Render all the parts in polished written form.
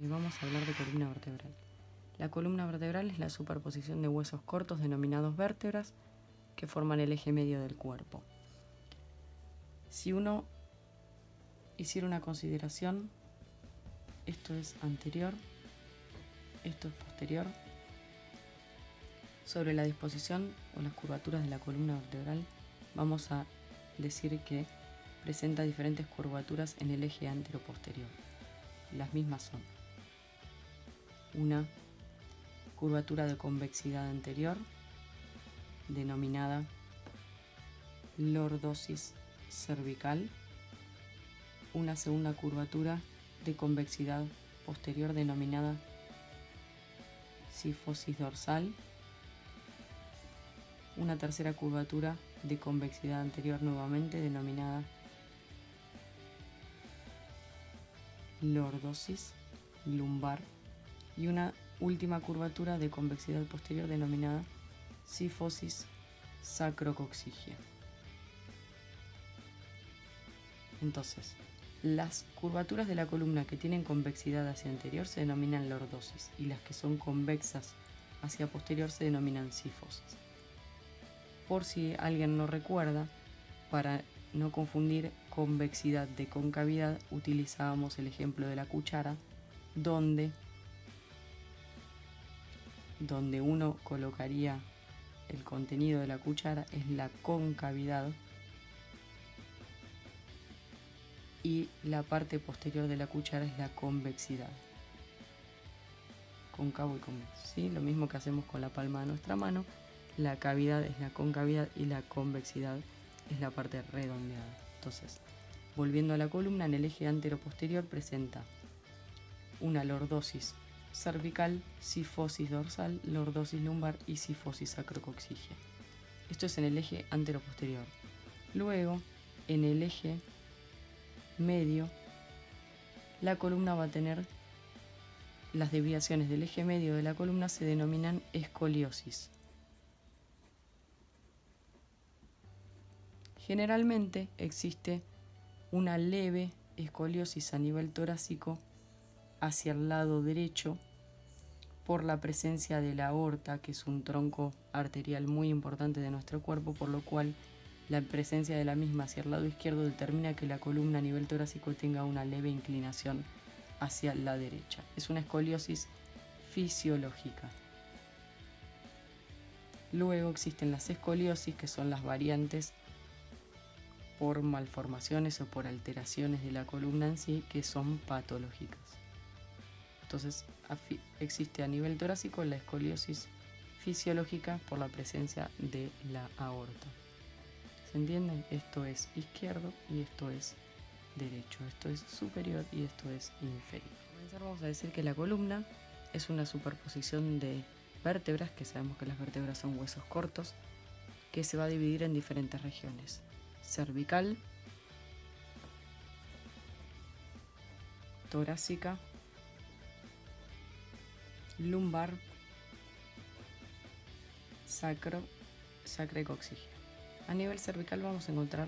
Y vamos a hablar de columna vertebral. La columna vertebral es la superposición de huesos cortos denominados vértebras que forman el eje medio del cuerpo. Si uno hiciera una consideración, esto es anterior, esto es posterior, sobre la disposición o las curvaturas de la columna vertebral, vamos a decir que presenta diferentes curvaturas en el eje antero-posterior. Las mismas son una curvatura de convexidad anterior, denominada lordosis cervical, una segunda curvatura de convexidad posterior denominada sifosis dorsal, una tercera curvatura de convexidad anterior nuevamente denominada lordosis lumbar y una última curvatura de convexidad posterior denominada sifosis sacrocoxígea. Entonces, las curvaturas de la columna que tienen convexidad hacia anterior se denominan lordosis y las que son convexas hacia posterior se denominan sifosis. Por si alguien no recuerda, para no confundir convexidad de concavidad, utilizábamos el ejemplo de la cuchara, donde uno colocaría el contenido de la cuchara es la concavidad y la parte posterior de la cuchara es la convexidad. Cóncavo y convexo, ¿sí? Lo mismo que hacemos con la palma de nuestra mano, la cavidad es la concavidad y la convexidad es la parte redondeada. Entonces, volviendo a la columna, en el eje antero-posterior presenta una lordosis cervical, sifosis dorsal, lordosis lumbar y sifosis sacrocoxígea. Esto es en el eje antero-posterior. Luego, en el eje medio, la columna va a tener las desviaciones del eje medio de la columna se denominan escoliosis. Generalmente existe una leve escoliosis a nivel torácico hacia el lado derecho por la presencia de la aorta, que es un tronco arterial muy importante de nuestro cuerpo, por lo cual la presencia de la misma hacia el lado izquierdo determina que la columna a nivel torácico tenga una leve inclinación hacia la derecha. Es una escoliosis fisiológica. Luego existen las escoliosis, que son las variantes por malformaciones o por alteraciones de la columna en sí, que son patológicas. Entonces, existe a nivel torácico la escoliosis fisiológica por la presencia de la aorta. ¿Se entiende? Esto es izquierdo y esto es derecho. Esto es superior y esto es inferior. Para comenzar, vamos a decir que la columna es una superposición de vértebras, que sabemos que las vértebras son huesos cortos, que se va a dividir en diferentes regiones: cervical, torácica, lumbar, sacrocoxígea. A nivel cervical vamos a encontrar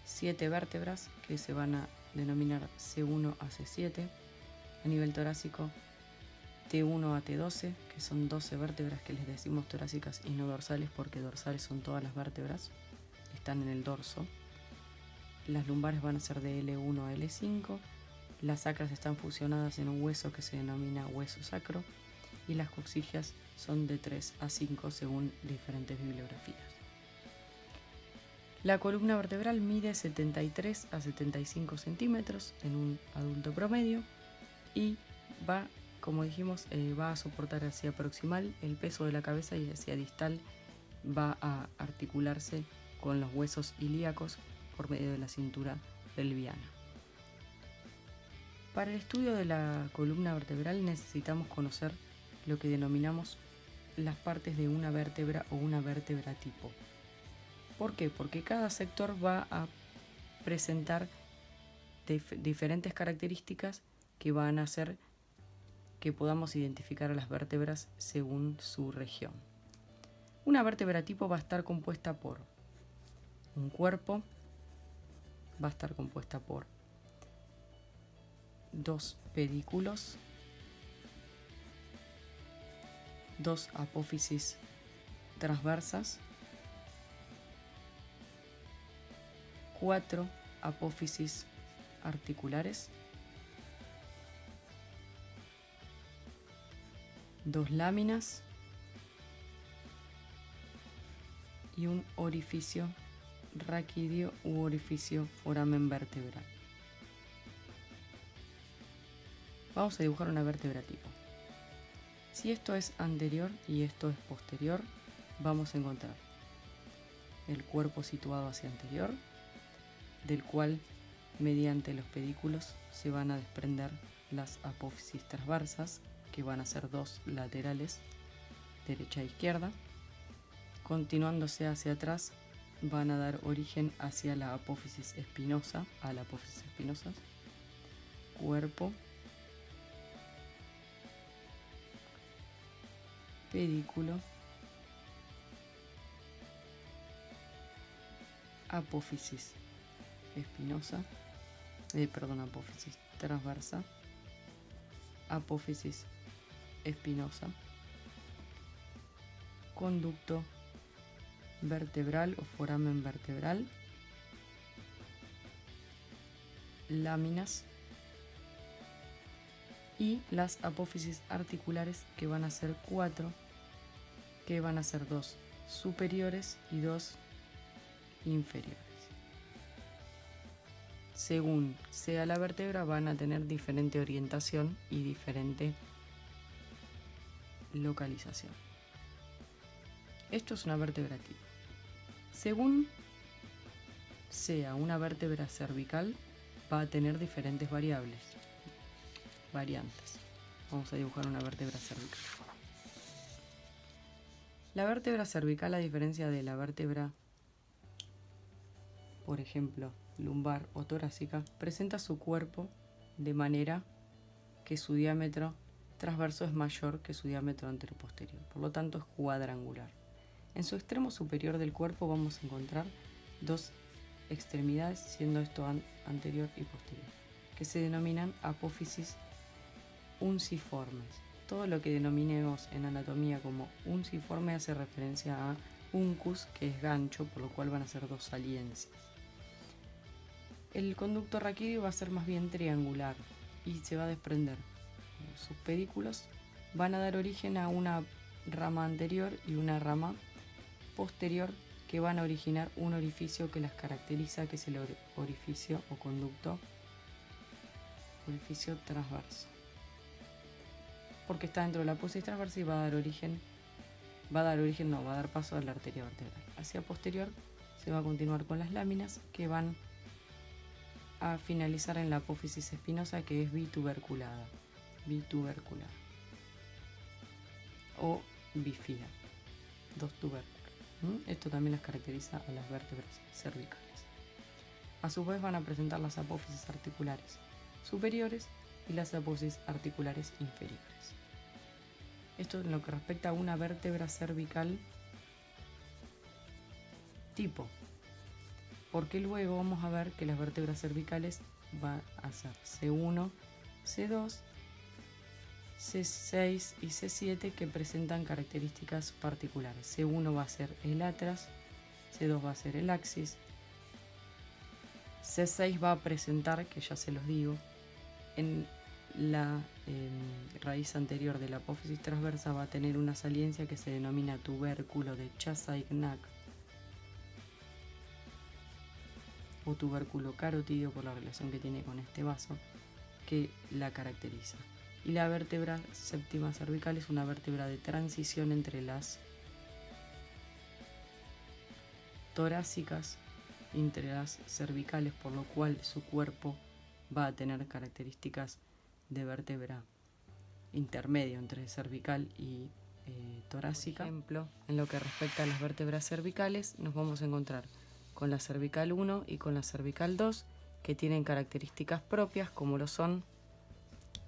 7 vértebras que se van a denominar C1 a C7. A nivel torácico, T1 a T12, que son 12 vértebras que les decimos torácicas y no dorsales, porque dorsales son todas las vértebras, están en el dorso. Las lumbares van a ser de L1 a L5. Las sacras están fusionadas en un hueso que se denomina hueso sacro, y las coxígeas son de 3 a 5 según diferentes bibliografías. La columna vertebral mide 73 a 75 centímetros en un adulto promedio y va, como dijimos, va a soportar hacia proximal el peso de la cabeza y hacia distal va a articularse con los huesos ilíacos por medio de la cintura pelviana. Para el estudio de la columna vertebral necesitamos conocer lo que denominamos las partes de una vértebra o una vértebra tipo. ¿Por qué? Porque cada sector va a presentar diferentes características que van a hacer que podamos identificar a las vértebras según su región. Una vértebra tipo va a estar compuesta por un cuerpo, va a estar compuesta por 2 pedículos, 2 apófisis transversas, 4 apófisis articulares, 2 láminas y un orificio raquídeo u orificio foramen vertebral. Vamos a dibujar una vértebra tipo. Si esto es anterior y esto es posterior, vamos a encontrar el cuerpo situado hacia anterior, del cual mediante los pedículos se van a desprender las apófisis transversas, que van a ser 2 laterales, derecha e izquierda. Continuándose hacia atrás, van a dar origen hacia la apófisis espinosa, cuerpo, pedículo, apófisis espinosa, apófisis transversa, apófisis espinosa, conducto vertebral o foramen vertebral, láminas y las apófisis articulares, que van a ser 4, que van a ser 2 superiores y 2 inferiores. Según sea la vértebra, van a tener diferente orientación y diferente localización. Esto es una vértebra tipo. Según sea una vértebra cervical, va a tener diferentes variantes. Vamos a dibujar una vértebra cervical. La vértebra cervical, a diferencia de la vértebra, por ejemplo, lumbar o torácica, presenta su cuerpo de manera que su diámetro transverso es mayor que su diámetro anteroposterior, por lo tanto es cuadrangular. En su extremo superior del cuerpo vamos a encontrar 2 extremidades, siendo esto anterior y posterior, que se denominan apófisis unciformes. Todo lo que denominemos en anatomía como unciforme hace referencia a uncus, que es gancho, por lo cual van a ser 2 saliencias. El conducto raquídeo va a ser más bien triangular y se va a desprender. Sus pedículos van a dar origen a una rama anterior y una rama posterior, que van a originar un orificio que las caracteriza, que es el orificio o conducto, orificio transverso, porque está dentro de la apófisis transversa y va a dar paso a la arteria vertebral. Hacia posterior se va a continuar con las láminas, que van a finalizar en la apófisis espinosa, que es bituberculada o bífida, 2 tubérculos. Esto también las caracteriza a las vértebras cervicales. A su vez van a presentar las apófisis articulares superiores y las apófisis articulares inferiores. Esto en lo que respecta a una vértebra cervical tipo, porque luego vamos a ver que las vértebras cervicales van a ser C1, C2, C6 y C7, que presentan características particulares. C1 va a ser el atlas, C2 va a ser el axis, C6 va a presentar, que ya se los digo, en la raíz anterior de la apófisis transversa va a tener una saliencia que se denomina tubérculo de Chassaignac o tubérculo carotídeo, por la relación que tiene con este vaso que la caracteriza. Y la vértebra séptima cervical es una vértebra de transición entre las torácicas y entre las cervicales, por lo cual su cuerpo va a tener características de vértebra intermedio entre cervical y torácica. Por ejemplo, en lo que respecta a las vértebras cervicales, nos vamos a encontrar con la cervical 1 y con la cervical 2, que tienen características propias, como lo son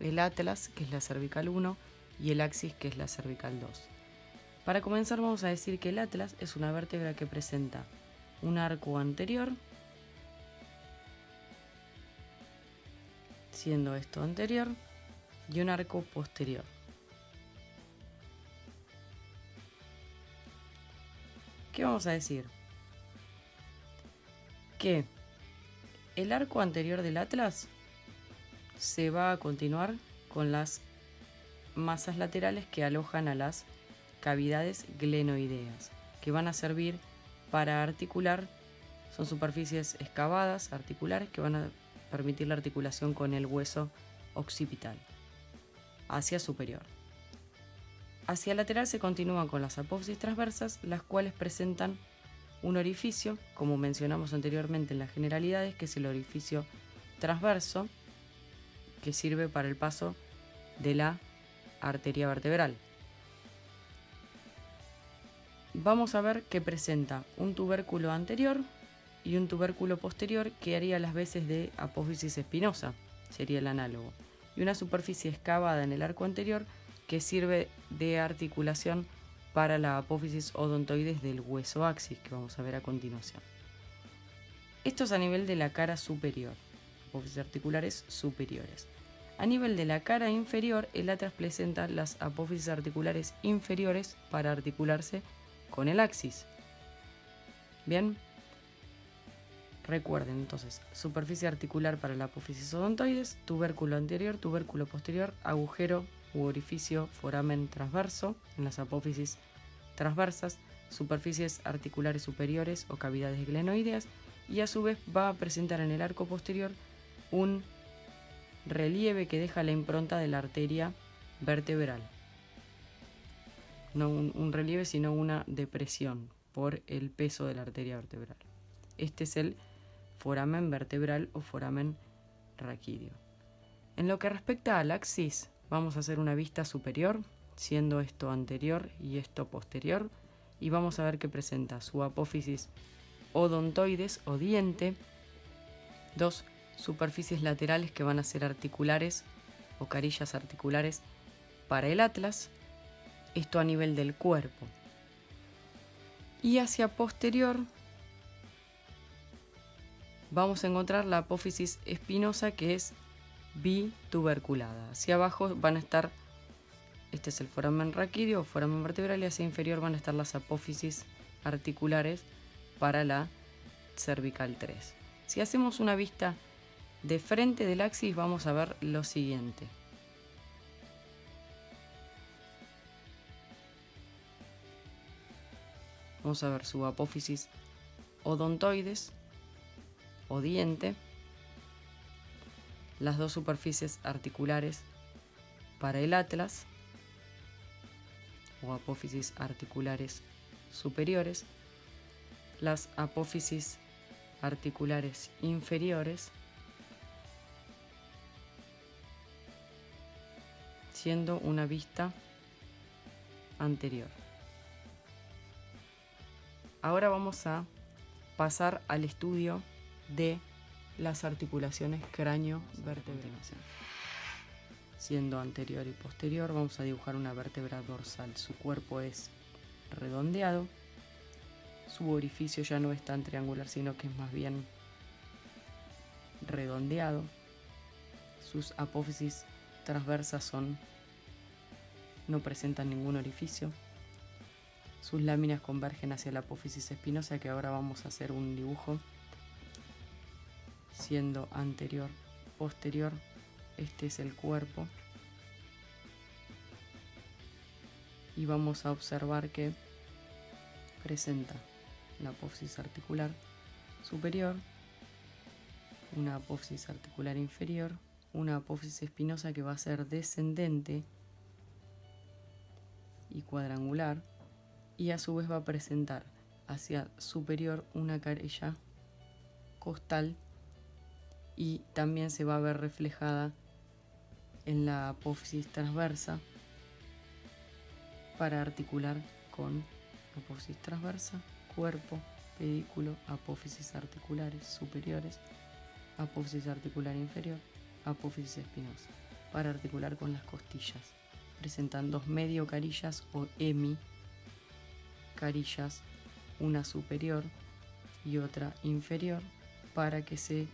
el atlas, que es la cervical 1, y el axis, que es la cervical 2. Para comenzar, vamos a decir que el atlas es una vértebra que presenta un arco anterior, siendo esto anterior, y un arco posterior. ¿Qué vamos a decir? Que el arco anterior del atlas se va a continuar con las masas laterales que alojan a las cavidades glenoideas, que van a servir para articular. Son superficies excavadas, articulares, que van a permitir la articulación con el hueso occipital hacia superior. Hacia lateral se continúan con las apófisis transversas, las cuales presentan un orificio, como mencionamos anteriormente en las generalidades, que es el orificio transverso, que sirve para el paso de la arteria vertebral. Vamos a ver que presenta un tubérculo anterior y un tubérculo posterior que haría las veces de apófisis espinosa, sería el análogo, y una superficie excavada en el arco anterior que sirve de articulación para la apófisis odontoides del hueso axis, que vamos a ver a continuación. Esto es a nivel de la cara superior, apófisis articulares superiores. A nivel de la cara inferior, el atlas presenta las apófisis articulares inferiores para articularse con el axis. Bien, recuerden entonces, superficie articular para la apófisis odontoides, tubérculo anterior, tubérculo posterior, agujero u orificio foramen transverso en las apófisis transversas, superficies articulares superiores o cavidades glenoideas, y a su vez va a presentar en el arco posterior un relieve que deja la impronta de la arteria vertebral. No un relieve, sino una depresión por el peso de la arteria vertebral. Este es el foramen vertebral o foramen raquídeo. En lo que respecta al axis, vamos a hacer una vista superior, siendo esto anterior y esto posterior, y vamos a ver que presenta su apófisis odontoides o diente, dos superficies laterales que van a ser articulares o carillas articulares para el atlas, esto a nivel del cuerpo. Y hacia posterior vamos a encontrar la apófisis espinosa, que es bituberculada. Hacia abajo van a estar, este es el foramen raquídeo o foramen vertebral, y hacia inferior van a estar las apófisis articulares para la cervical 3. Si hacemos una vista de frente del axis, vamos a ver lo siguiente. Vamos a ver su apófisis odontoides o diente, las dos superficies articulares para el atlas o apófisis articulares superiores, las apófisis articulares inferiores, siendo una vista anterior. Ahora vamos a pasar al estudio de las articulaciones cráneo-vertebrales. Siendo anterior y posterior, vamos a dibujar una vértebra dorsal. Su cuerpo es redondeado, su orificio ya no es tan triangular, sino que es más bien redondeado. Sus apófisis transversas no presentan ningún orificio. Sus láminas convergen hacia la apófisis espinosa, que ahora vamos a hacer un dibujo. Siendo anterior, posterior, este es el cuerpo. Y vamos a observar que presenta la apófisis articular superior, una apófisis articular inferior, una apófisis espinosa que va a ser descendente y cuadrangular, y a su vez va a presentar hacia superior una carilla costal, y también se va a ver reflejada en la apófisis transversa para articular con apófisis transversa, cuerpo, pedículo, apófisis articulares superiores, apófisis articular inferior, apófisis espinosa, para articular con las costillas. Presentan dos medio carillas o hemicarillas, una superior y otra inferior, para que se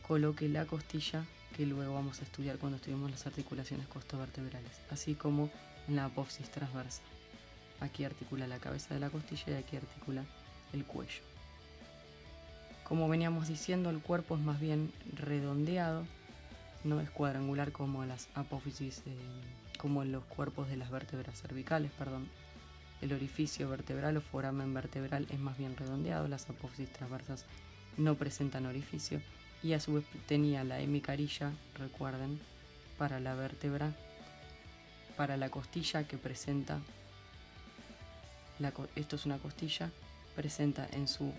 coloque la costilla, que luego vamos a estudiar cuando estudiemos las articulaciones costovertebrales, así como en la apófisis transversa. Aquí articula la cabeza de la costilla y aquí articula el cuello. Como veníamos diciendo, el cuerpo es más bien redondeado, no es cuadrangular como las apófisis, como en los cuerpos de las vértebras cervicales, perdón. El orificio vertebral o foramen vertebral es más bien redondeado, las apófisis transversas no presentan orificio y a su vez tenía la hemicarilla, recuerden, para la vértebra, para la costilla que presenta, esto es una costilla, presenta en su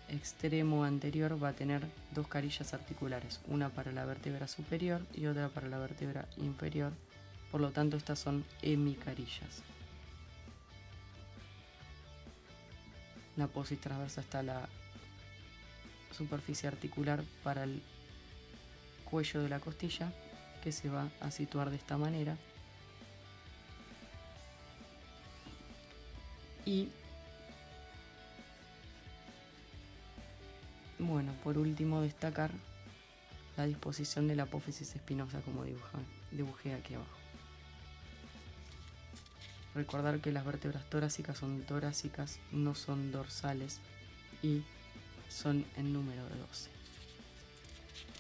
extremo anterior, va a tener dos carillas articulares, una para la vértebra superior y otra para la vértebra inferior, por lo tanto estas son hemicarillas. La apófisis transversa está la superficie articular para el cuello de la costilla, que se va a situar de esta manera. Y bueno, por último destacar la disposición de la apófisis espinosa como dibujé aquí abajo. Recordar que las vértebras torácicas son torácicas, no son dorsales y son en número de 12.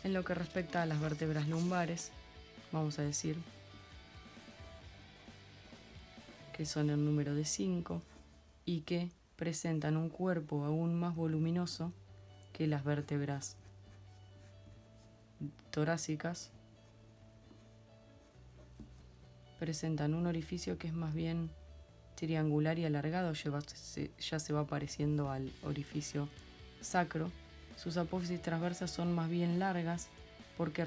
En lo que respecta a las vértebras lumbares, vamos a decir que son en número de 5 y que presentan un cuerpo aún más voluminoso que las vértebras torácicas. Presentan un orificio que es más bien triangular y alargado, ya se va pareciendo al orificio sacro. Sus apófisis transversas son más bien largas porque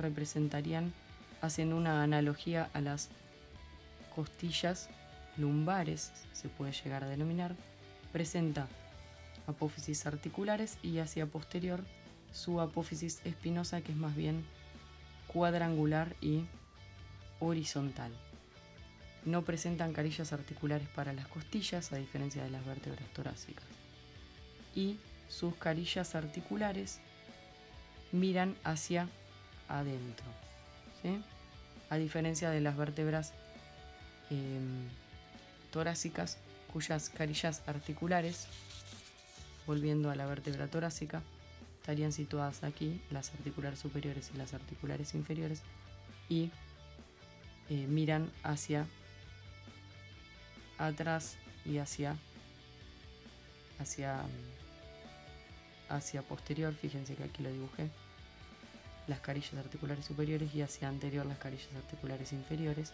hacen una analogía a las costillas lumbares, se puede llegar a denominar. Presenta apófisis articulares y hacia posterior su apófisis espinosa, que es más bien cuadrangular y horizontal. No presentan carillas articulares para las costillas, a diferencia de las vértebras torácicas. Y sus carillas articulares miran hacia adentro, ¿sí? A diferencia de las vértebras torácicas, cuyas carillas articulares, volviendo a la vértebra torácica, estarían situadas aquí, las articulares superiores y las articulares inferiores, y miran hacia atrás y hacia posterior. Fíjense que aquí lo dibujé, las carillas articulares superiores, y hacia anterior las carillas articulares inferiores,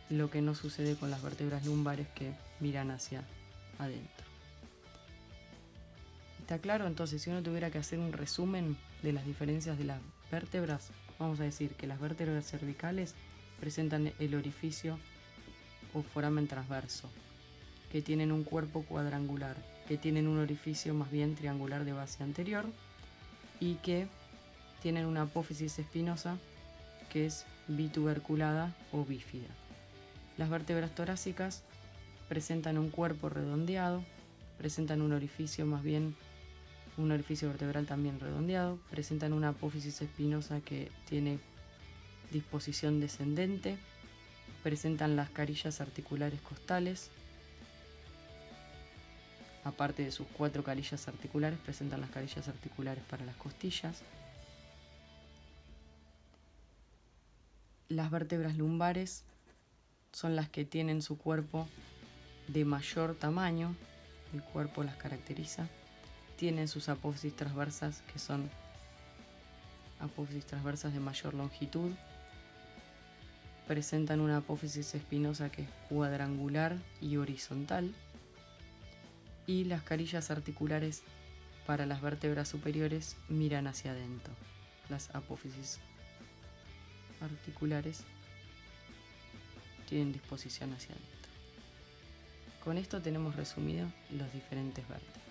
lo que no sucede con las vértebras lumbares, que miran hacia adentro. ¿Está claro? Entonces, si uno tuviera que hacer un resumen de las diferencias de las vértebras, vamos a decir que las vértebras cervicales presentan el orificio o foramen transverso, que tienen un cuerpo cuadrangular, que tienen un orificio más bien triangular de base anterior y que tienen una apófisis espinosa que es bituberculada o bífida. Las vértebras torácicas presentan un cuerpo redondeado, presentan un orificio vertebral también redondeado, presentan una apófisis espinosa que tiene disposición descendente, presentan las carillas articulares costales, aparte de sus 4 carillas articulares, presentan las carillas articulares para las costillas. Las vértebras lumbares son las que tienen su cuerpo de mayor tamaño, el cuerpo las caracteriza. Tienen sus apófisis transversas, que son apófisis transversas de mayor longitud. Presentan una apófisis espinosa que es cuadrangular y horizontal. Y las carillas articulares para las vértebras superiores miran hacia adentro. Las apófisis articulares tienen disposición hacia adentro. Con esto tenemos resumido los diferentes vértebras.